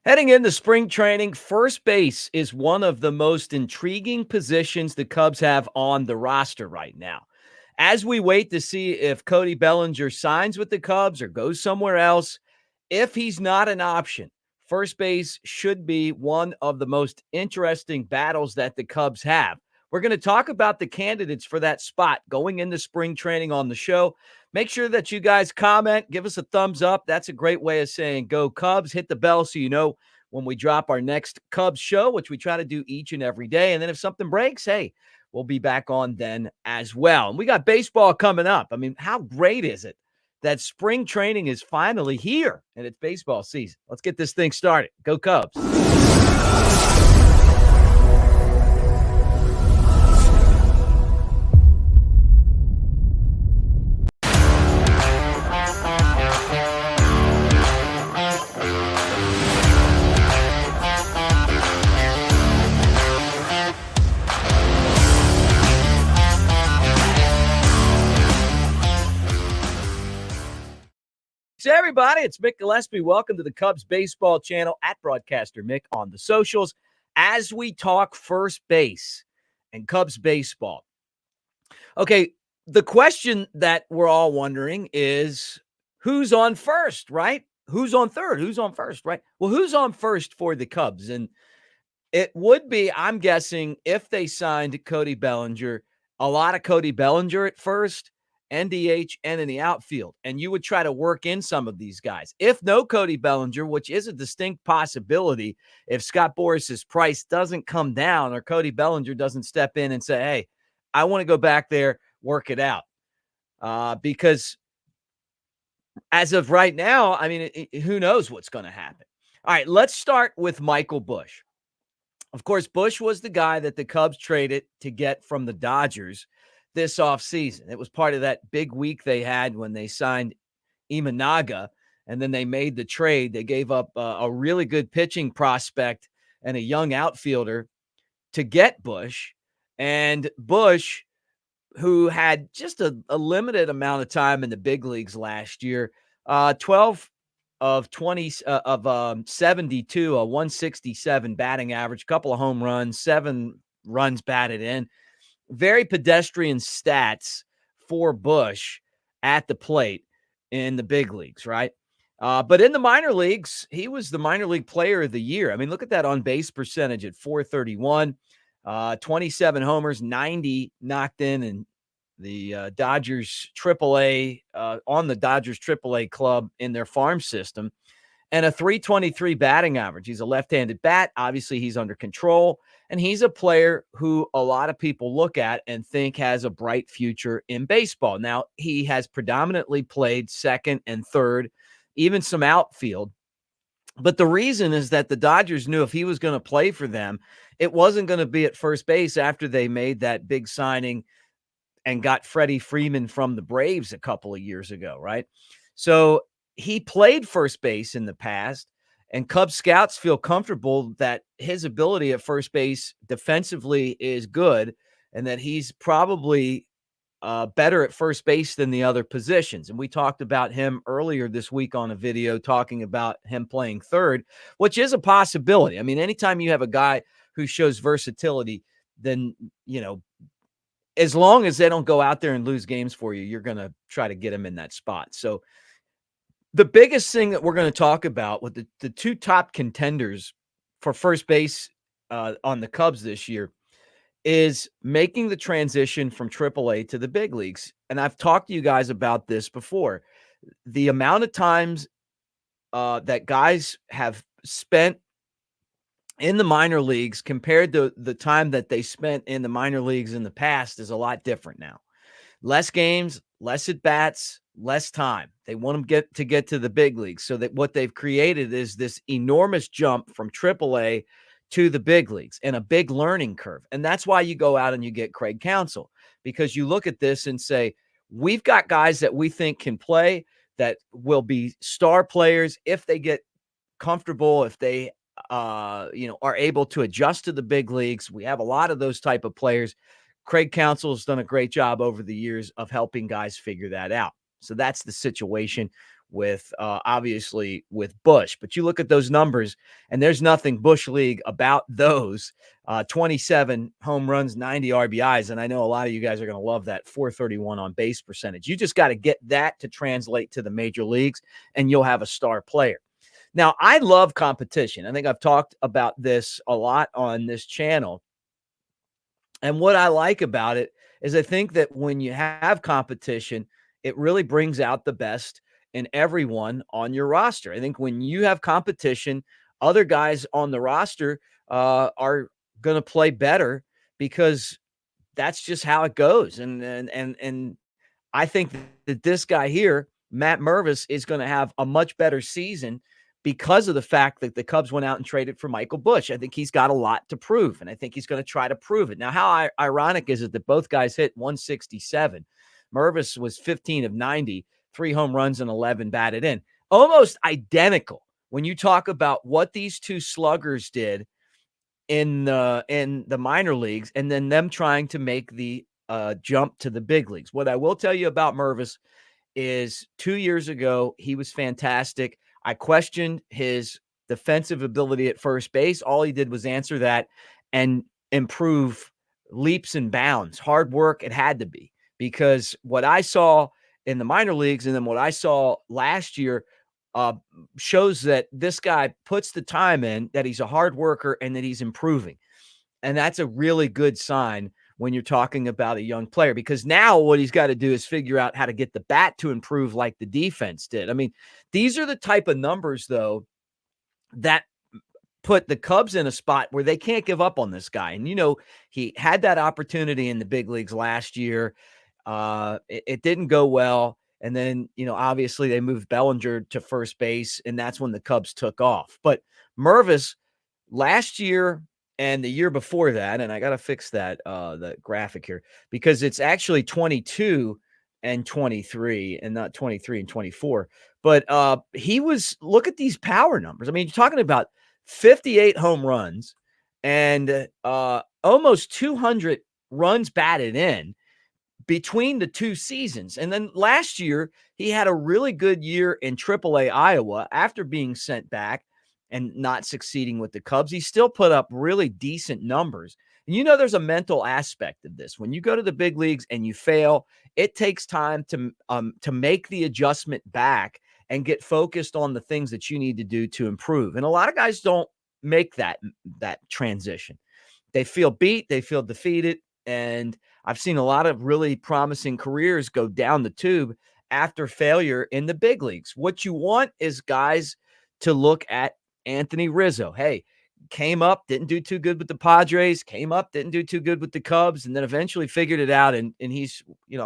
Heading into spring training, first base is one of the most intriguing positions the Cubs have on the roster right now. As we wait to see if Cody Bellinger signs with the Cubs or goes somewhere else, if he's not an option, first base should be one of the most interesting battles that the Cubs have. We're going to talk about the candidates for that spot going into spring training on the show. Make sure that you guys comment, give us a thumbs up. That's a great way of saying go Cubs. Hit the bell so you know when we drop our next Cubs show, which we try to do each and every day. And then if something breaks, hey, we'll be back on then as well. And we got baseball coming up. I mean, how great is it that spring training is finally here and it's baseball season? Let's get this thing started. Go Cubs. So everybody, it's Mick Gillispie. Welcome to the Cubs baseball channel at Broadcaster Mick on the socials as we talk first base and Cubs baseball. Okay, the question that we're all wondering is who's on first, right? Who's on third? Who's on first, right? Well, who's on first for the Cubs? And it would be, I'm guessing, if they signed Cody Bellinger, a lot of Cody Bellinger at first, NDH, and in the outfield. And you would try to work in some of these guys. If no Cody Bellinger, which is a distinct possibility, if Scott Boris's price doesn't come down or Cody Bellinger doesn't step in and say, hey, I want to go back there, work it out. Because as of right now, I mean, who knows what's going to happen. All right, let's start with Michael Busch. Of course, Busch was the guy that the Cubs traded to get from the Dodgers this offseason. It was part of that big week they had when they signed Imanaga, and then they made the trade. They gave up a really good pitching prospect and a young outfielder to get Busch. And Busch, who had just a limited amount of time in the big leagues last year, 12 of 20 of 72, a 167 batting average, couple of home runs, 7 runs batted in. Very pedestrian stats for Busch at the plate in the big leagues, right? But in the minor leagues, he was the minor league player of the year. I mean, look at that on base percentage at 431, 27 homers, 90 knocked in the Dodgers AAA on the Dodgers AAA club in their farm system, and a 323 batting average. He's a left-handed bat. Obviously, he's under control, and he's a player who a lot of people look at and think has a bright future in baseball. Now, he has predominantly played second and third, even some outfield. But the reason is that the Dodgers knew if he was going to play for them, it wasn't going to be at first base after they made that big signing and got Freddie Freeman from the Braves a couple of years ago, right? So he played first base in the past, and Cubs scouts feel comfortable that his ability at first base defensively is good and that he's probably better at first base than the other positions. And we talked about him earlier this week on a video talking about him playing third, which is a possibility. I mean, anytime you have a guy who shows versatility, then, you know, as long as they don't go out there and lose games for you, you're going to try to get them in that spot. So the biggest thing that we're going to talk about with the two top contenders for first base on the Cubs this year is making the transition from AAA to the big leagues. And I've talked to you guys about this before. The amount of times that guys have spent in the minor leagues compared to the time that they spent in the minor leagues in the past is a lot different now. Less games, less at bats, less time. They want them to get to the big leagues, so that what they've created is this enormous jump from AAA to the big leagues and a big learning curve. And that's why you go out and you get Craig Counsell, because you look at this and say, we've got guys that we think can play, that will be star players if they get comfortable, if they are able to adjust to the big leagues. We have a lot of those type of players. Craig Counsell has done a great job over the years of helping guys figure that out. So that's the situation with obviously with Busch. But you look at those numbers, and there's nothing Busch League about those. 27 home runs, 90 RBIs. And I know a lot of you guys are going to love that 431 on base percentage. You just got to get that to translate to the major leagues, and you'll have a star player. Now, I love competition. I think I've talked about this a lot on this channel. And what I like about it is I think that when you have competition, it really brings out the best in everyone on your roster. I think when you have competition, other guys on the roster are going to play better because that's just how it goes. And I think that this guy here, Matt Mervis, is going to have a much better season because of the fact that the Cubs went out and traded for Michael Busch. I think he's got a lot to prove, and I think he's going to try to prove it. Now, how ironic is it that both guys hit 167? Mervis was 15 of 90, 3 home runs and 11 batted in. Almost identical when you talk about what these two sluggers did in the minor leagues and then them trying to make the jump to the big leagues. What I will tell you about Mervis is 2 years ago, he was fantastic. I questioned his defensive ability at first base. All he did was answer that and improve leaps and bounds. Hard work, it had to be, because what I saw in the minor leagues and then what I saw last year uh, shows that this guy puts the time in, that he's a hard worker, and that he's improving. And that's a really good sign when you're talking about a young player, because now what he's got to do is figure out how to get the bat to improve like the defense did. I mean, these are the type of numbers, though, that put the Cubs in a spot where they can't give up on this guy. And, he had that opportunity in the big leagues last year. It didn't go well. And then, obviously they moved Bellinger to first base, and that's when the Cubs took off. But Mervis last year and the year before that, and I got to fix that, the graphic here, because it's actually 22 and 23 and not 23 and 24. But look at these power numbers. I mean, you're talking about 58 home runs and almost 200 runs batted in between the two seasons. And then last year, he had a really good year in AAA Iowa after being sent back and not succeeding with the Cubs. He still put up really decent numbers. And there's a mental aspect of this. When you go to the big leagues and you fail, it takes time to make the adjustment back and get focused on the things that you need to do to improve. And a lot of guys don't make that transition. They feel beat, they feel defeated, and I've seen a lot of really promising careers go down the tube after failure in the big leagues. What you want is guys to look at Anthony Rizzo. Hey, came up, didn't do too good with the Padres, came up, didn't do too good with the Cubs, and then eventually figured it out. And he's,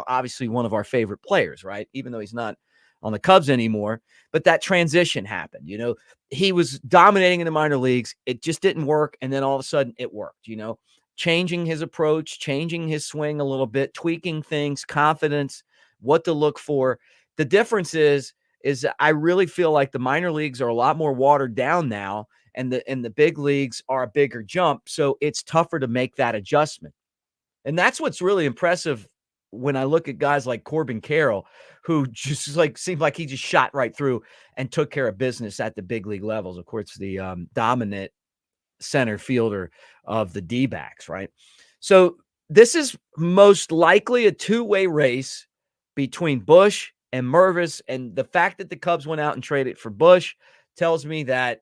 obviously one of our favorite players, right? Even though he's not on the Cubs anymore. But that transition happened. He was dominating in the minor leagues. It just didn't work. And then all of a sudden it worked, changing his approach, changing his swing a little bit, tweaking things, confidence, what to look for. The difference is I really feel like the minor leagues are a lot more watered down now, and the big leagues are a bigger jump. So it's tougher to make that adjustment. And that's what's really impressive when I look at guys like Corbin Carroll, who just seemed like he just shot right through and took care of business at the big league levels. Of course, the dominant center fielder of the D-backs, right? So this is most likely a two-way race between Busch and Mervis. And the fact that the Cubs went out and traded for Busch tells me that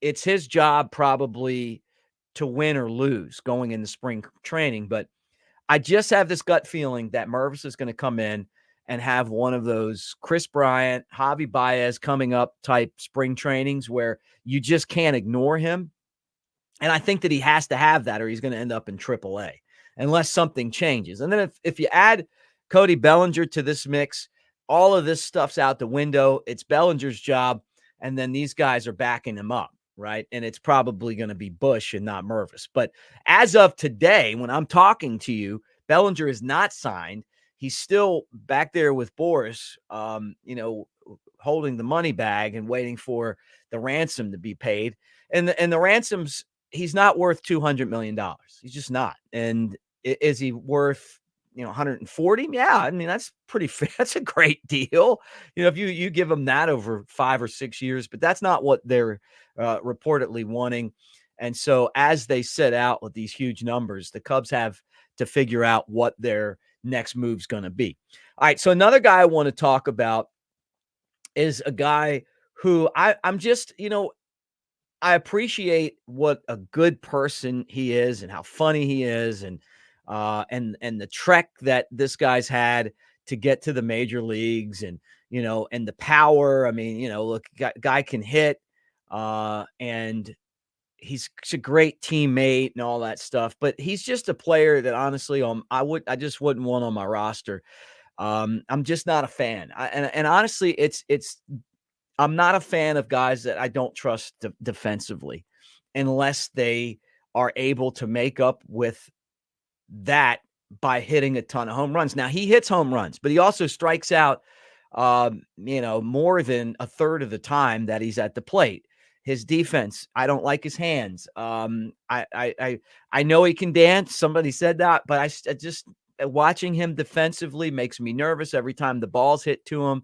it's his job probably to win or lose going into spring training. But I just have this gut feeling that Mervis is going to come in and have one of those Chris Bryant, Javi Baez coming up type spring trainings where you just can't ignore him. And I think that he has to have that, or he's going to end up in AAA unless something changes. And then if you add Cody Bellinger to this mix, all of this stuff's out the window. It's Bellinger's job. And then these guys are backing him up, right? And it's probably going to be Busch and not Mervis. But as of today, when I'm talking to you, Bellinger is not signed. He's still back there with Boris, holding the money bag and waiting for the ransom to be paid. And the he's not worth $200 million. He's just not. And is he worth, 140. Yeah, I mean, that's pretty fair. That's a great deal. If you give them that over 5 or 6 years, but that's not what they're reportedly wanting. And so as they set out with these huge numbers, the Cubs have to figure out what their next move's going to be. All right, so another guy I want to talk about is a guy who I'm just, I appreciate what a good person he is and how funny he is, and the trek that this guy's had to get to the major leagues, and the power. I mean, look, guy can hit, and he's a great teammate and all that stuff, but he's just a player that honestly, I just wouldn't want on my roster. I'm just not a fan. And honestly, it's I'm not a fan of guys that I don't trust defensively unless they are able to make up with that by hitting a ton of home runs. Now, he hits home runs, but he also strikes out, more than a third of the time that he's at the plate. His defense, I don't like his hands. I know he can dance. Somebody said that, but I just watching him defensively makes me nervous every time the ball's hit to him.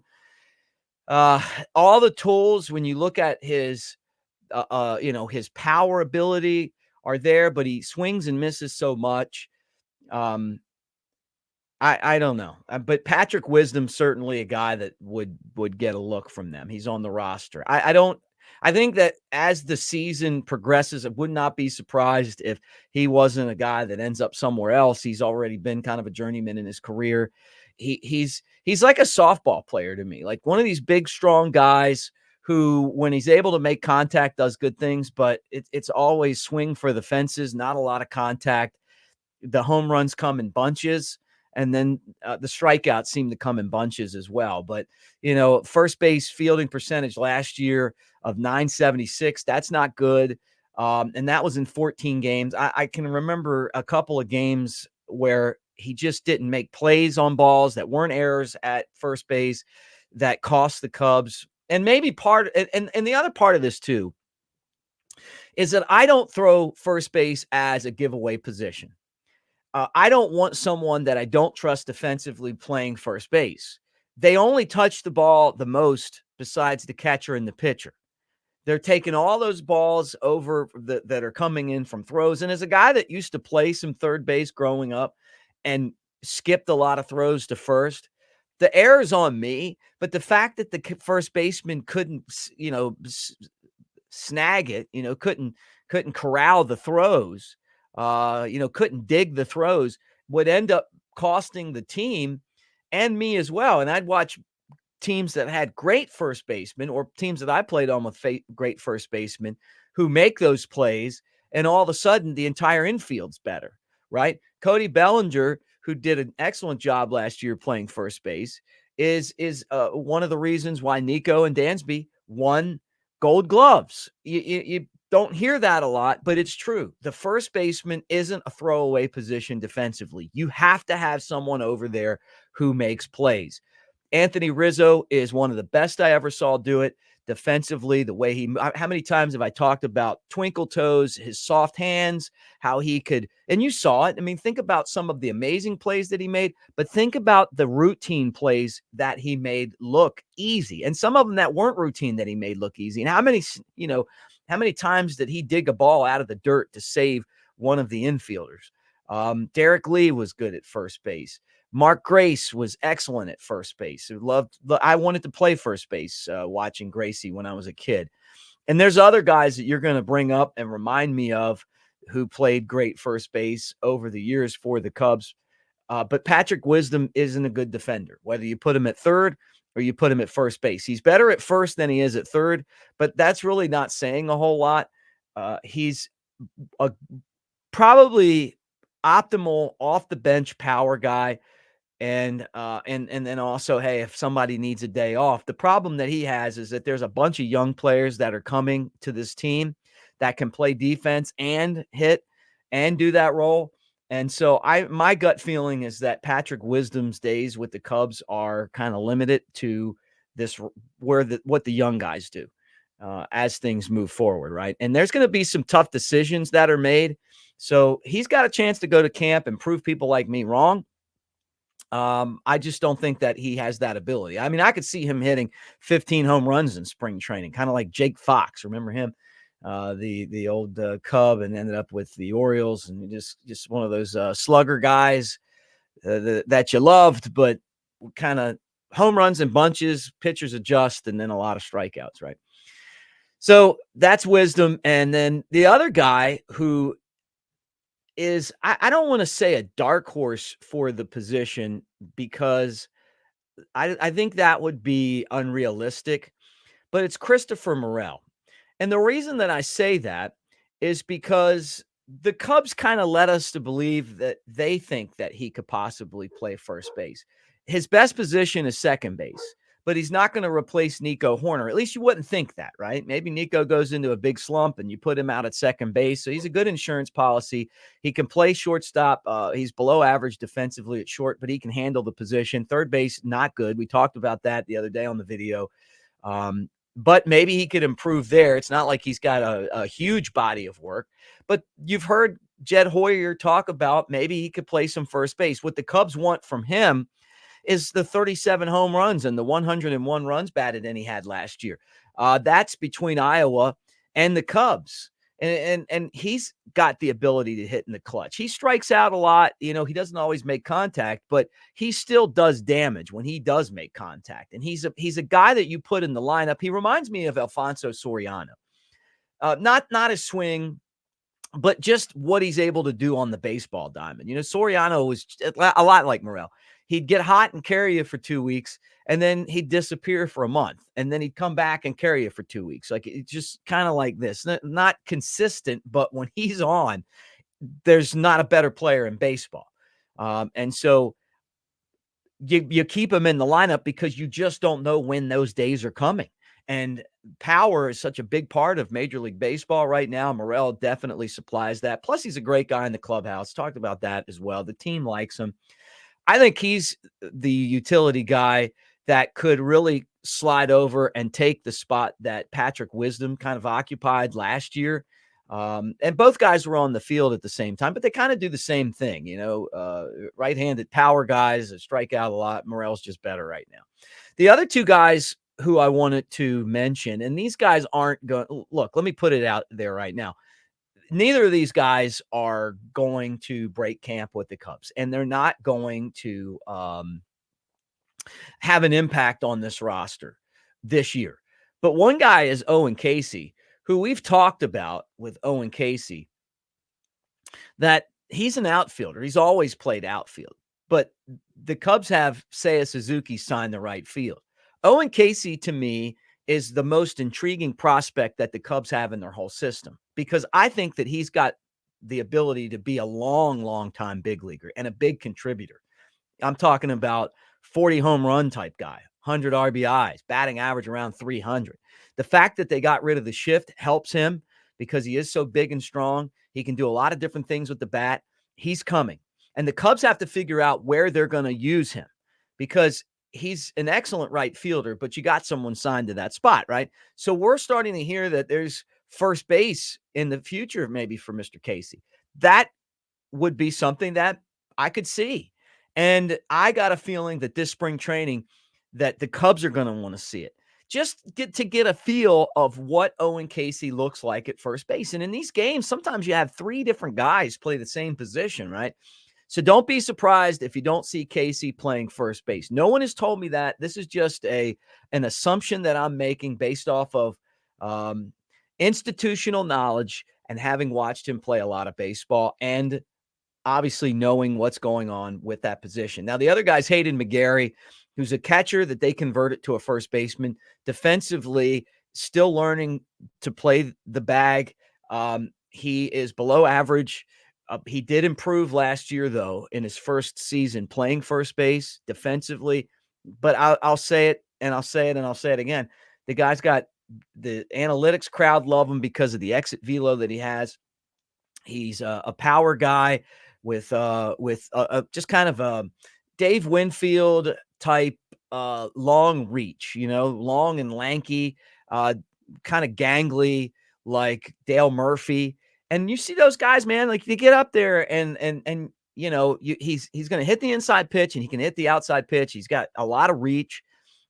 All the tools, when you look at his, his power ability are there, but he swings and misses so much. Um, I don't know, but Patrick Wisdom's certainly a guy that would get a look from them. He's on the roster. I think that as the season progresses, I would not be surprised if he wasn't a guy that ends up somewhere else. He's already been kind of a journeyman in his career. He's like a softball player to me, like one of these big, strong guys who, when he's able to make contact, does good things, but it's always swing for the fences, not a lot of contact. The home runs come in bunches, and then the strikeouts seem to come in bunches as well. But, first base fielding percentage last year of 976, that's not good. And that was in 14 games. I can remember a couple of games where he just didn't make plays on balls that weren't errors at first base that cost the Cubs. And maybe and the other part of this too is that I don't throw first base as a giveaway position. I don't want someone that I don't trust defensively playing first base. They only touch the ball the most besides the catcher and the pitcher. They're taking all those balls over that are coming in from throws. And as a guy that used to play some third base growing up and skipped a lot of throws to first, the error's on me. But the fact that the first baseman couldn't, snag it, couldn't corral the throws, couldn't dig the throws, would end up costing the team and me as well. And I'd watch teams that had great first basemen, or teams that I played on with great first basemen, who make those plays, and all of a sudden the entire infield's better, right? Cody Bellinger, who did an excellent job last year playing first base, is one of the reasons why Nico and Dansby won Gold Gloves. You don't hear that a lot, but it's true. The first baseman isn't a throwaway position defensively. You have to have someone over there who makes plays. Anthony Rizzo is one of the best I ever saw do it defensively. The way how many times have I talked about twinkle toes, his soft hands, how he could, and you saw it. I mean, think about some of the amazing plays that he made, but think about the routine plays that he made look easy, and some of them that weren't routine that he made look easy. And how many times did he dig a ball out of the dirt to save one of the infielders? Derek Lee was good at first base. Mark Grace was excellent at first base. I wanted to play first base watching Gracie when I was a kid. And there's other guys that you're going to bring up and remind me of who played great first base over the years for the Cubs. But Patrick Wisdom isn't a good defender, whether you put him at third or you put him at first base. He's better at first than he is at third, but that's really not saying a whole lot. He's a probably optimal off the bench power guy. And then also, hey, if somebody needs a day off, the problem that he has is that there's a bunch of young players that are coming to this team that can play defense and hit and do that role. And so my gut feeling is that Patrick Wisdom's days with the Cubs are kind of limited to this, what the young guys do as things move forward, right? And there's going to be some tough decisions that are made. So he's got a chance to go to camp and prove people like me wrong. I just don't think that he has that ability. I mean, I could see him hitting 15 home runs in spring training, kind of like Jake Fox. Remember him? The old Cub, and ended up with the Orioles, and just one of those slugger guys that you loved, but kind of home runs in bunches, pitchers adjust, and then a lot of strikeouts, right? So that's wisdom. And then the other guy who is, I don't want to say a dark horse for the position, because I think that would be unrealistic, but it's Christopher Morel. And the reason that I say that is because the Cubs kind of led us to believe that they think that he could possibly play first base. His best position is second base, but he's not going to replace Nico Horner. At least you wouldn't think that, right? Maybe Nico goes into a big slump and you put him out at second base. So he's a good insurance policy. He can play shortstop. He's below average defensively at short, but he can handle the position. Third base, not good. We talked about that the other day on the video. But maybe he could improve there. It's not like he's got a huge body of work, but you've heard Jed Hoyer talk about maybe he could play some first base. What the Cubs want from him is the 37 home runs and the 101 runs batted in he had last year. That's between Iowa and the Cubs. And he's got the ability to hit in the clutch. He strikes out a lot. He doesn't always make contact, but he still does damage when he does make contact. And he's a guy that you put in the lineup. He reminds me of Alfonso Soriano. Not his swing, but just what he's able to do on the baseball diamond. Soriano was a lot like Morel. He'd get hot and carry you for 2 weeks, and then he'd disappear for a month, and then he'd come back and carry you for 2 weeks. Like, it's just kind of like this, not consistent, but when he's on, there's not a better player in baseball. And so you keep him in the lineup because you just don't know when those days are coming. And power is such a big part of Major League Baseball right now. Morel definitely supplies that. Plus, he's a great guy in the clubhouse. Talked about that as well. The team likes him. I think he's the utility guy that could really slide over and take the spot that Patrick Wisdom kind of occupied last year. And both guys were on the field at the same time, but they kind of do the same thing. Right-handed power guys that strike out a lot. Morel's just better right now. The other two guys who I wanted to mention, and these guys aren't going – look, let me put it out there right now. Neither of these guys are going to break camp with the Cubs, and they're not going to have an impact on this roster this year. But one guy is Owen Casey, who we've talked about with Owen Casey, that he's an outfielder. He's always played outfield, but the Cubs have Seiya Suzuki sign the right field. Owen Casey, to me, is the most intriguing prospect that the Cubs have in their whole system, because I think that he's got the ability to be a long time big leaguer and a big contributor. I'm talking about 40 home run type guy, 100 RBIs, batting average around 300. The fact that they got rid of the shift helps him because he is so big and strong. He can do a lot of different things with the bat. He's coming. And the Cubs have to figure out where they're going to use him, because he's an excellent right fielder, but you got someone signed to that spot, right? So we're starting to hear that there's first base in the future, maybe for Mr. Casey. That would be something that I could see. And I got a feeling that this spring training, that the Cubs are going to want to see it. Just get a feel of what Owen Casey looks like at first base. And in these games, sometimes you have 3 different guys play the same position, right? So don't be surprised if you don't see Casey playing first base. No one has told me that. This is just an assumption that I'm making based off of institutional knowledge and having watched him play a lot of baseball, and obviously knowing what's going on with that position. Now, the other guy's Hayden McGary, who's a catcher that they converted to a first baseman. Defensively, still learning to play the bag. He is below average. He did improve last year, though, in his first season playing first base defensively. But I'll say it, and I'll say it, and I'll say it again. The guy's got the analytics crowd love him because of the exit velo that he has. He's a power guy with just kind of a Dave Winfield type long reach, long and lanky, kind of gangly like Dale Murphy. And you see those guys, man, like they get up there and he's going to hit the inside pitch and he can hit the outside pitch. He's got a lot of reach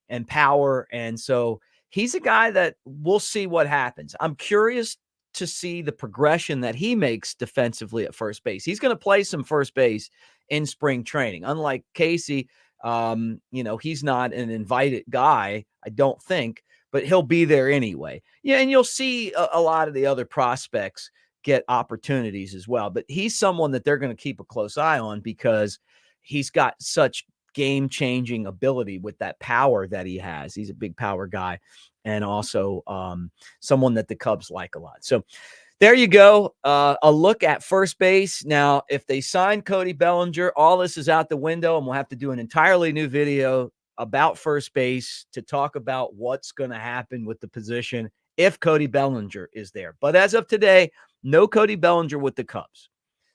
and power. And so he's a guy that we'll see what happens. I'm curious to see the progression that he makes defensively at first base. He's going to play some first base in spring training. Unlike Casey, he's not an invited guy, I don't think, but he'll be there anyway. Yeah, and you'll see a lot of the other prospects get opportunities as well. But he's someone that they're going to keep a close eye on because he's got such game-changing ability with that power that he has. He's a big power guy, and also someone that the Cubs like a lot. So there you go. A look at first base. Now, if they sign Cody Bellinger, all this is out the window, and we'll have to do an entirely new video about first base to talk about what's going to happen with the position if Cody Bellinger is there. But as of today, no Cody Bellinger with the Cubs.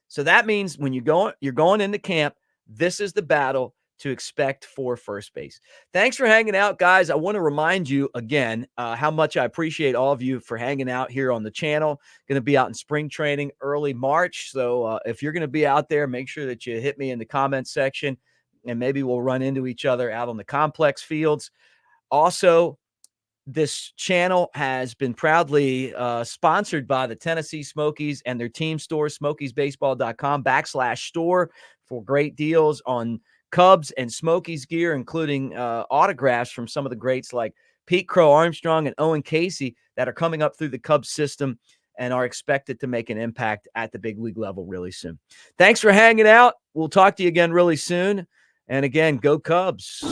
So that means when you're going into camp, this is the battle to expect for first base. Thanks for hanging out, guys. I want to remind you again how much I appreciate all of you for hanging out here on the channel. Going to be out in spring training early March. So if you're going to be out there, make sure that you hit me in the comments section, and maybe we'll run into each other out on the complex fields. Also, this channel has been proudly sponsored by the Tennessee Smokies and their team store, smokiesbaseball.com/store, for great deals on Cubs and Smokies gear, including autographs from some of the greats like Pete Crow Armstrong and Owen Casey that are coming up through the Cubs system and are expected to make an impact at the big league level really soon. Thanks for hanging out. We'll talk to you again really soon. And again, go Cubs.